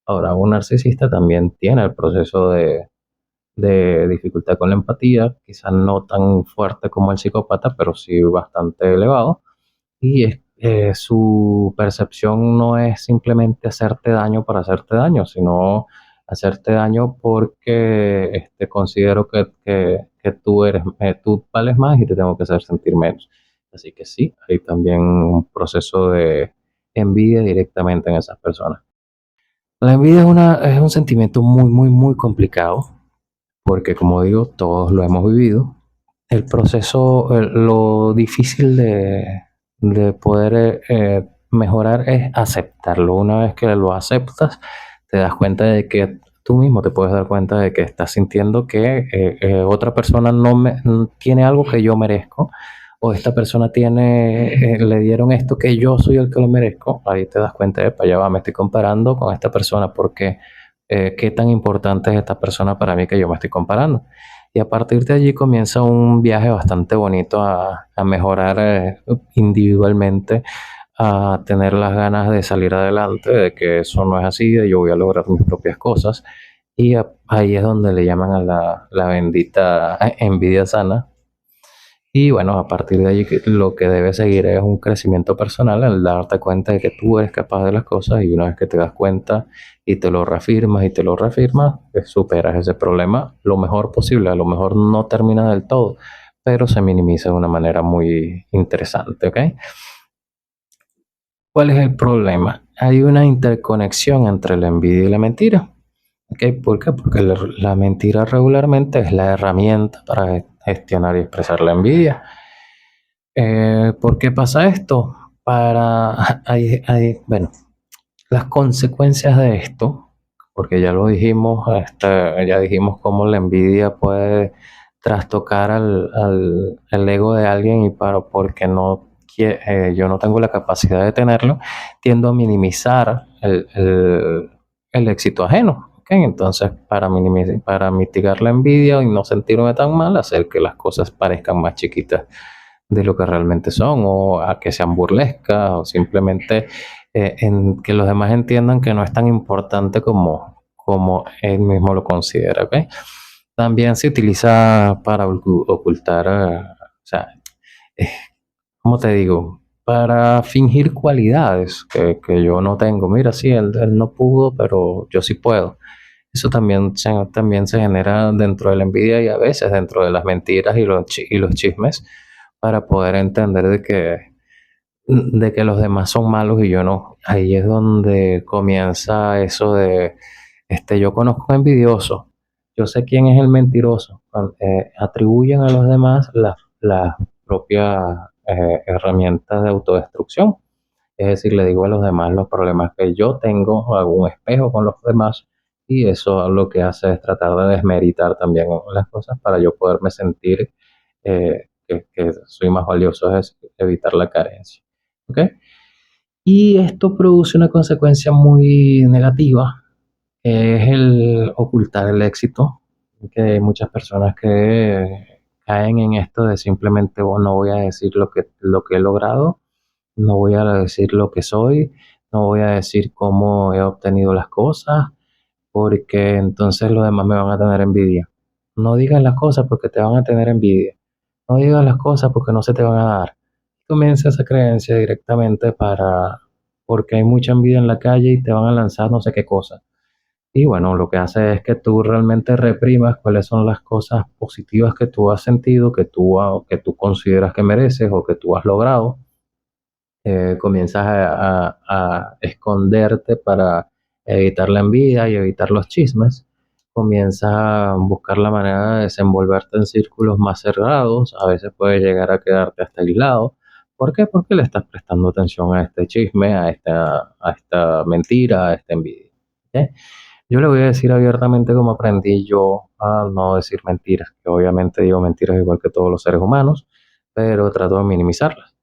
Ahora, un narcisista también tiene el proceso de dificultad con la empatía, quizás no tan fuerte como el psicópata, pero sí bastante elevado. Y su percepción no es simplemente hacerte daño para hacerte daño, sino hacerte daño porque considero que tú vales más y te tengo que hacer sentir menos. Así que sí, hay también un proceso de envidia directamente en esas personas. La envidia es un sentimiento muy, muy, muy complicado porque como digo, todos lo hemos vivido. El proceso, lo difícil de poder mejorar es aceptarlo. Una vez que lo aceptas, te das cuenta de que tú mismo te puedes dar cuenta de que estás sintiendo que otra persona tiene algo que yo merezco, o esta persona le dieron esto que yo soy el que lo merezco. Ahí te das cuenta de, para allá va, me estoy comparando con esta persona porque qué tan importante es esta persona para mí que yo me estoy comparando. Y a partir de allí comienza un viaje bastante bonito a mejorar individualmente, a tener las ganas de salir adelante, de que eso no es así, de yo voy a lograr mis propias cosas. Y ahí es donde le llaman a la bendita envidia sana. Y bueno, a partir de allí lo que debe seguir es un crecimiento personal, al darte cuenta de que tú eres capaz de las cosas, y una vez que te das cuenta y te lo reafirmas, pues superas ese problema lo mejor posible. A lo mejor no termina del todo, pero se minimiza de una manera muy interesante, ¿ok? ¿Cuál es el problema? Hay una interconexión entre la envidia y la mentira. ¿Ok? ¿Por qué? Porque la mentira regularmente es la herramienta para gestionar y expresar la envidia. ¿Por qué pasa esto? Bueno, las consecuencias de esto, porque ya lo dijimos, ya dijimos cómo la envidia puede trastocar el ego de alguien, y porque yo no tengo la capacidad de tenerlo, tiendo a minimizar el éxito ajeno. ¿Ok? Entonces, para mitigar la envidia y no sentirme tan mal, hacer que las cosas parezcan más chiquitas de lo que realmente son, o a que sean burlescas, o simplemente en que los demás entiendan que no es tan importante como él mismo lo considera, ¿ok? También se utiliza para ocultar, o sea, eh, ¿cómo te digo? Para fingir cualidades que yo no tengo. Mira, sí, él no pudo, pero yo sí puedo. Eso también se genera dentro de la envidia, y a veces dentro de las mentiras y los chismes, para poder entender de que los demás son malos y yo no. Ahí es donde comienza eso de, yo conozco un envidioso, yo sé quién es el mentiroso. Atribuyen a los demás las propias herramientas de autodestrucción. Es decir, le digo a los demás los problemas que yo tengo, hago un espejo con los demás, y eso lo que hace es tratar de desmeritar también las cosas para yo poderme sentir que soy más valioso, es evitar la carencia. ¿Ok? Y esto produce una consecuencia muy negativa, que es el ocultar el éxito, que hay muchas personas que caen en esto de simplemente, "Oh, no voy a decir lo que he logrado, no voy a decir lo que soy, no voy a decir cómo he obtenido las cosas, porque entonces los demás me van a tener envidia". No digas las cosas porque te van a tener envidia. No digas las cosas porque no se te van a dar. Comienza esa creencia directamente porque hay mucha envidia en la calle y te van a lanzar no sé qué cosa. Y bueno, lo que hace es que tú realmente reprimas cuáles son las cosas positivas que tú has sentido, que tú consideras que mereces o que tú has logrado. Comienzas a esconderte para evitar la envidia y evitar los chismes. Comienzas a buscar la manera de desenvolverte en círculos más cerrados. A veces puedes llegar a quedarte hasta aislado. ¿Por qué? Porque le estás prestando atención a este chisme, a esta mentira, a esta envidia. ¿Ok? Yo le voy a decir abiertamente cómo aprendí yo a no decir mentiras, que obviamente digo mentiras igual que todos los seres humanos, pero trato de minimizarlas.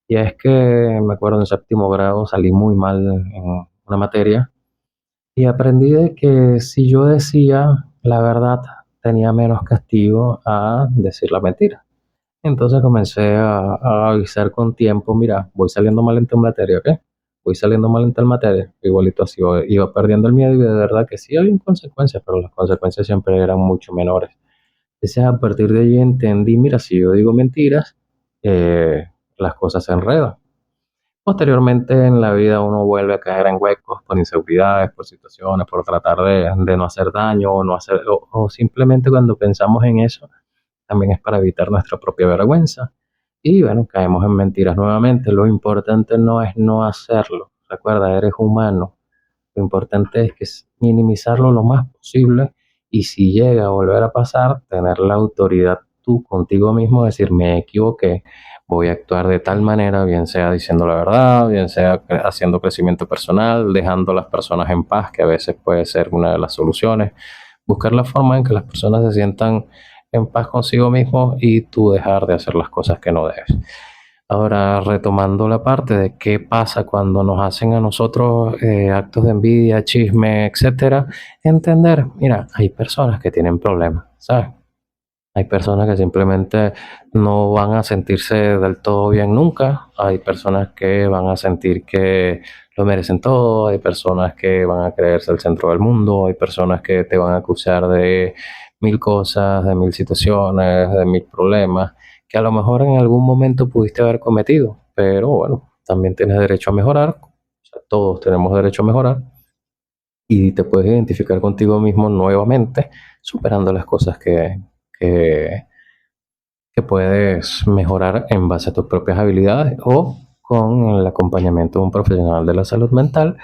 Y es que me acuerdo, en séptimo grado salí muy mal en una materia, y aprendí de que si yo decía la verdad tenía menos castigo a decir la mentira. Entonces comencé a avisar con tiempo: mira, voy saliendo mal en tu materia, ¿ok? Voy saliendo mal en tal materia. Igualito así iba perdiendo el miedo, y de verdad que sí había consecuencias, pero las consecuencias siempre eran mucho menores. Entonces, a partir de allí entendí: mira, si yo digo mentiras, las cosas se enredan. Posteriormente en la vida uno vuelve a caer en huecos por inseguridades, por situaciones, por tratar de no hacer daño, o simplemente cuando pensamos en eso, también es para evitar nuestra propia vergüenza. Y bueno, caemos en mentiras nuevamente. Lo importante no es no hacerlo. Recuerda, eres humano. Lo importante es minimizarlo lo más posible, y si llega a volver a pasar, tener la autoridad tú contigo mismo, decir: me equivoqué, voy a actuar de tal manera, bien sea diciendo la verdad, bien sea haciendo crecimiento personal, dejando a las personas en paz, que a veces puede ser una de las soluciones. Buscar la forma en que las personas se sientan en paz consigo mismos y tú dejar de hacer las cosas que no debes. Ahora, retomando la parte de qué pasa cuando nos hacen a nosotros actos de envidia, chisme, etcétera, entender, mira, hay personas que tienen problemas, ¿sabes? Hay personas que simplemente no van a sentirse del todo bien nunca. Hay personas que van a sentir que lo merecen todo. Hay personas que van a creerse el centro del mundo. Hay personas que te van a acusar de mil cosas, de mil situaciones, de mil problemas, que a lo mejor en algún momento pudiste haber cometido. Pero bueno, también tienes derecho a mejorar. O sea, todos tenemos derecho a mejorar y te puedes identificar contigo mismo nuevamente, superando las cosas que, que puedes mejorar en base a tus propias habilidades o con el acompañamiento de un profesional de la salud mental,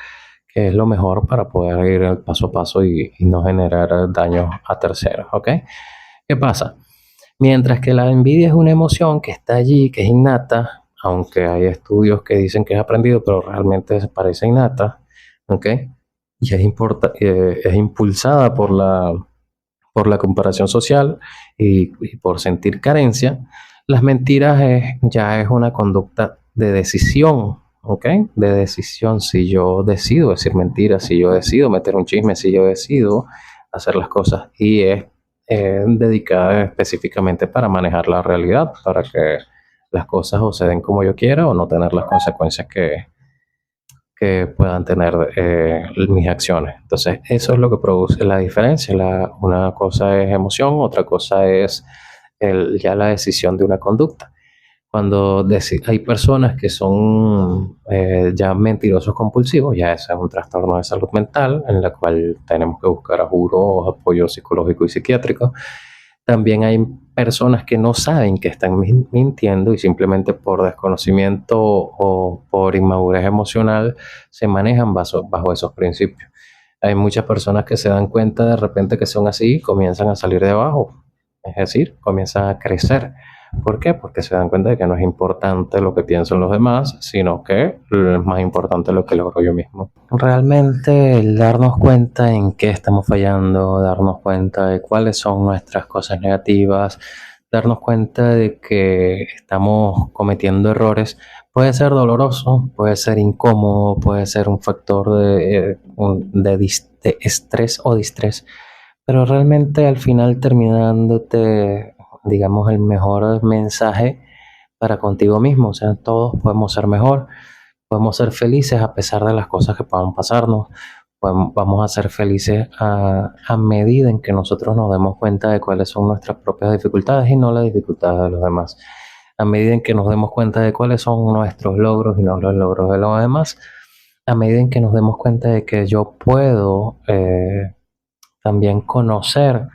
que es lo mejor para poder ir paso a paso y no generar daños a terceros, ¿ok? ¿Qué pasa? Mientras que la envidia es una emoción que está allí, que es innata, aunque hay estudios que dicen que es aprendido, pero realmente parece innata, ¿ok? Y es impulsada por la comparación social y por sentir carencia. Las mentiras ya es una conducta de decisión, ¿ok? De decisión. Si yo decido decir mentiras, si yo decido meter un chisme, si yo decido hacer las cosas y es dedicada específicamente para manejar la realidad, para que las cosas o se den como yo quiera o no tener las consecuencias que puedan tener mis acciones. Entonces, eso es lo que produce la diferencia. Una cosa es emoción, otra cosa es ya la decisión de una conducta. Cuando hay personas que son ya mentirosos compulsivos, ya ese es un trastorno de salud mental en la cual tenemos que buscar a juro, apoyo psicológico y psiquiátrico. También hay personas que no saben que están mintiendo y simplemente por desconocimiento o por inmadurez emocional se manejan bajo esos principios. Hay muchas personas que se dan cuenta de repente que son así y comienzan a salir de abajo, es decir, comienzan a crecer. ¿Por qué? Porque se dan cuenta de que no es importante lo que piensan los demás, sino que es más importante lo que logro yo mismo. Realmente el darnos cuenta en qué estamos fallando, darnos cuenta de cuáles son nuestras cosas negativas, darnos cuenta de que estamos cometiendo errores, puede ser doloroso, puede ser incómodo, puede ser un factor de estrés o distrés, pero realmente al final termina dándote, digamos, el mejor mensaje para contigo mismo. O sea, todos podemos ser mejor, podemos ser felices a pesar de las cosas que puedan pasarnos. Vamos a ser felices a medida en que nosotros nos demos cuenta de cuáles son nuestras propias dificultades y no las dificultades de los demás. A medida en que nos demos cuenta de cuáles son nuestros logros y no los logros de los demás, a medida en que nos demos cuenta de que yo puedo también conocer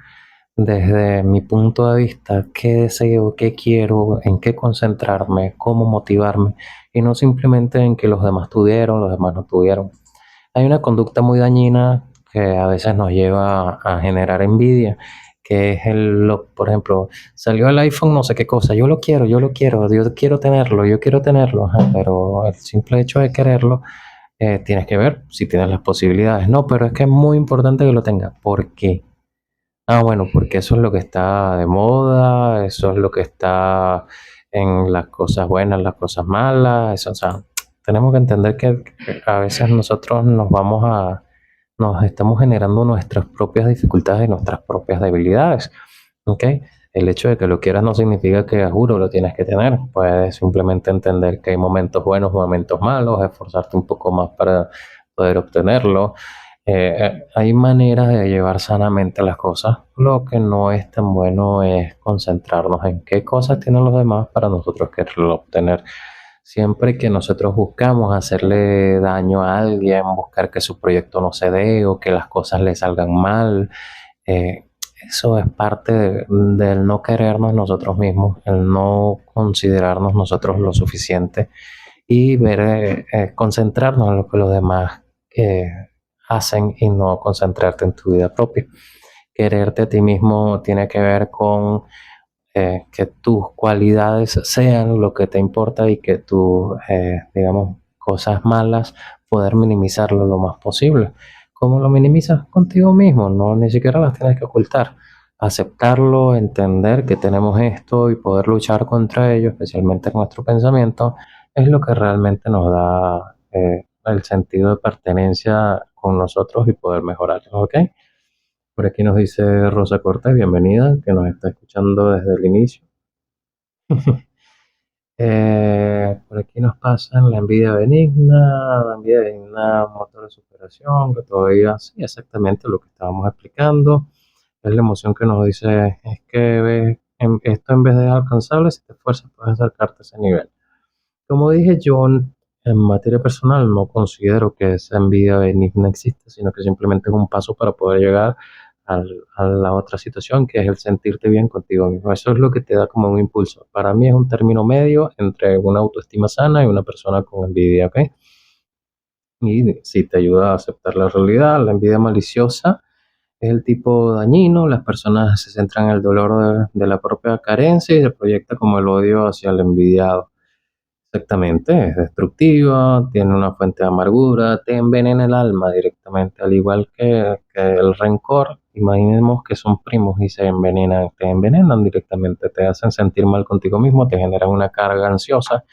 desde mi punto de vista qué deseo, qué quiero, en qué concentrarme, cómo motivarme, y no simplemente en que los demás tuvieron, los demás no tuvieron. Hay una conducta muy dañina que a veces nos lleva a generar envidia, que es por ejemplo, salió el iPhone no sé qué cosa, yo quiero tenerlo, ajá, pero el simple hecho de quererlo, tienes que ver si tienes las posibilidades. No, pero es que es muy importante que lo tengas. ¿Por qué? Ah, bueno, porque eso es lo que está de moda, eso es lo que está en las cosas buenas, las cosas malas, eso, o sea, tenemos que entender que a veces nosotros nos estamos generando nuestras propias dificultades y nuestras propias debilidades, ¿ok? El hecho de que lo quieras no significa que a juro lo tienes que tener, puedes simplemente entender que hay momentos buenos, momentos malos, esforzarte un poco más para poder obtenerlo. Hay maneras de llevar sanamente las cosas. Lo que no es tan bueno es concentrarnos en qué cosas tienen los demás para nosotros quererlo obtener. Siempre que nosotros buscamos hacerle daño a alguien, buscar que su proyecto no se dé o que las cosas le salgan mal, eh, eso es parte del no querernos nosotros mismos, el no considerarnos nosotros lo suficiente y concentrarnos en lo que los demás eh, hacen y no concentrarte en tu vida propia. Quererte a ti mismo tiene que ver con que tus cualidades sean lo que te importa y que tus, digamos, cosas malas, poder minimizarlo lo más posible. ¿Cómo lo minimizas? Contigo mismo, no ni siquiera las tienes que ocultar. Aceptarlo, entender que tenemos esto y poder luchar contra ello, especialmente en nuestro pensamiento, es lo que realmente nos da el sentido de pertenencia con nosotros y poder mejorarlo, ¿ok? Por aquí nos dice Rosa Cortés, bienvenida, que nos está escuchando desde el inicio. Por aquí nos pasan la envidia benigna, motor de superación, que todavía sí, exactamente lo que estábamos explicando. Es la emoción que nos dice, es que ves, esto en vez de alcanzable, si te esfuerzas puedes acercarte a ese nivel. Como dije yo, en materia personal no considero que esa envidia benigna existe, sino que simplemente es un paso para poder llegar a la otra situación, que es el sentirte bien contigo mismo. Eso es lo que te da como un impulso. Para mí es un término medio entre una autoestima sana y una persona con envidia, ¿ok? Y si te ayuda a aceptar la realidad, la envidia maliciosa es el tipo dañino, las personas se centran en el dolor de la propia carencia y se proyecta como el odio hacia el envidiado. Exactamente, es destructiva, tiene una fuente de amargura, te envenena el alma directamente, al igual que el rencor. Imaginemos que son primos y se envenenan, te envenenan directamente, te hacen sentir mal contigo mismo, te generan una carga ansiosa,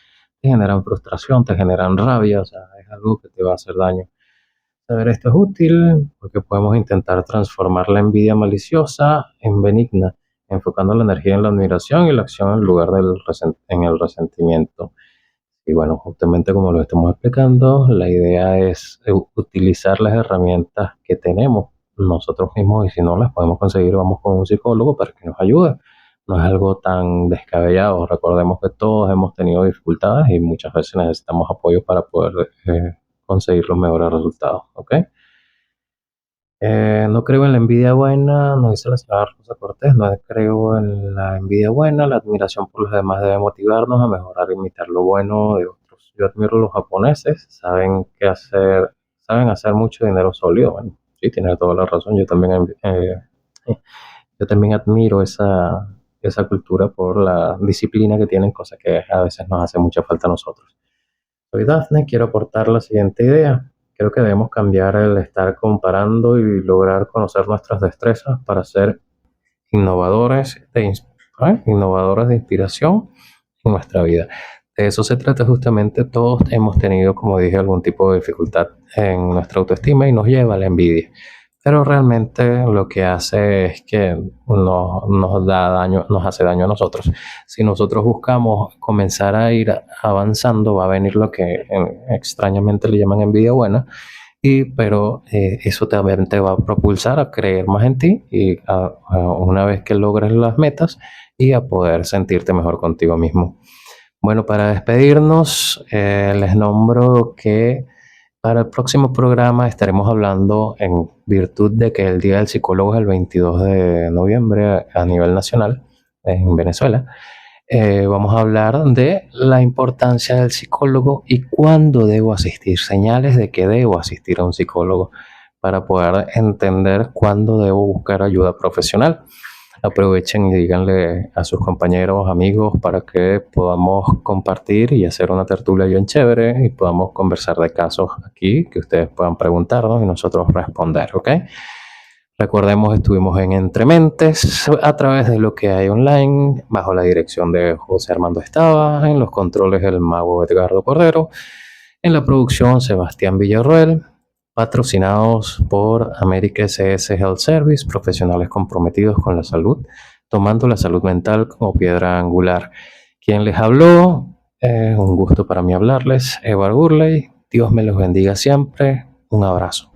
te generan frustración, te generan rabia, o sea, es algo que te va a hacer daño. Saber esto es útil porque podemos intentar transformar la envidia maliciosa en benigna, enfocando la energía en la admiración y la acción en lugar en el resentimiento. Y bueno, justamente como lo estamos explicando, la idea es utilizar las herramientas que tenemos nosotros mismos y si no las podemos conseguir, vamos con un psicólogo para que nos ayude. No es algo tan descabellado. Recordemos que todos hemos tenido dificultades y muchas veces necesitamos apoyo para poder conseguir los mejores resultados. ¿Ok? No creo en la envidia buena, nos dice la señora Rosa Cortés, no creo en la envidia buena, la admiración por los demás debe motivarnos a mejorar e imitar lo bueno de otros. Yo admiro a los japoneses, saben hacer mucho dinero sólido. Bueno, sí, tiene toda la razón, yo también admiro esa cultura por la disciplina que tienen, cosa que a veces nos hace mucha falta a nosotros. Soy Dafne, quiero aportar la siguiente idea. Creo que debemos cambiar el estar comparando y lograr conocer nuestras destrezas para ser innovadores de inspiración en nuestra vida. De eso se trata justamente. Todos hemos tenido, como dije, algún tipo de dificultad en nuestra autoestima y nos lleva a la envidia. Pero realmente lo que hace es que nos da daño, nos hace daño a nosotros. Si nosotros buscamos comenzar a ir avanzando, va a venir lo que extrañamente le llaman envidia buena, pero eso también te va a propulsar a creer más en ti y una vez que logres las metas y a poder sentirte mejor contigo mismo. Bueno, para despedirnos, les nombro que para el próximo programa estaremos hablando en virtud de que el Día del Psicólogo es el 22 de noviembre a nivel nacional en Venezuela. Vamos a hablar de la importancia del psicólogo y cuándo debo asistir, señales de que debo asistir a un psicólogo para poder entender cuándo debo buscar ayuda profesional. Aprovechen y díganle a sus compañeros, amigos, para que podamos compartir y hacer una tertulia bien chévere y podamos conversar de casos aquí que ustedes puedan preguntarnos y nosotros responder, ¿ok? Recordemos, estuvimos en Entrementes a través de lo que hay online, bajo la dirección de José Armando Estaba, en los controles el mago Edgardo Cordero, en la producción Sebastián Villarroel, patrocinados por América SS Health Service, profesionales comprometidos con la salud, tomando la salud mental como piedra angular. Quien les habló, un gusto para mí hablarles, Edward Gurley. Dios me los bendiga siempre. Un abrazo.